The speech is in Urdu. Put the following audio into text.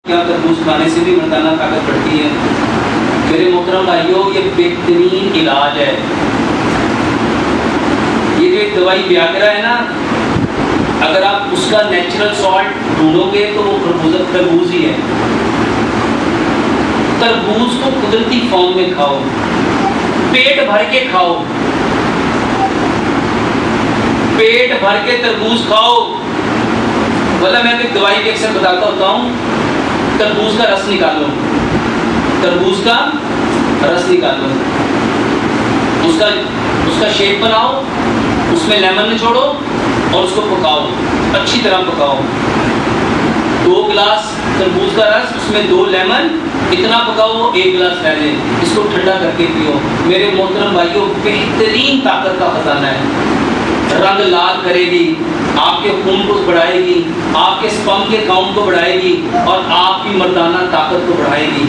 کیا تربوز کھانے سے بھی مردانہ طاقت بڑھتی ہے؟ میرے محترم بھائیوں، یہ بہترین علاج ہے۔ یہ جو ایک دوائی ویاگرا ہے نا، اگر آپ اس کا نیچرل سالٹ ڈھونڈو گے تو وہ تربوز ہی ہے۔ تربوز کو قدرتی فارم میں کھاؤ، پیٹ بھر کے کھاؤ، پیٹ بھر کے تربوز کھاؤ۔ بھلا میں ایک دوائی بھی اکثر بتاتا ہوتا ہوں، تربوز کا رس نکالو، تربوز کا رس نکالو، اس کا شیک بناؤ، اس میں لیمن نچوڑو اور اس کو پکاؤ، اچھی طرح پکاؤ۔ 2 گلاس تربوز کا رس، اس میں 2 لیمن، اتنا پکاؤ 1 گلاس رہ لیں، اس کو ٹھنڈا کر کے پیو۔ میرے محترم بھائیوں، بہترین طاقت کا خزانہ ہے۔ رنگ لال کرے گی، آپ کے خون کو بڑھائے گی، آپ کے سپرم کے کاؤنٹ کو بڑھائے گی اور آپ کی مردانہ طاقت کو بڑھائے گی۔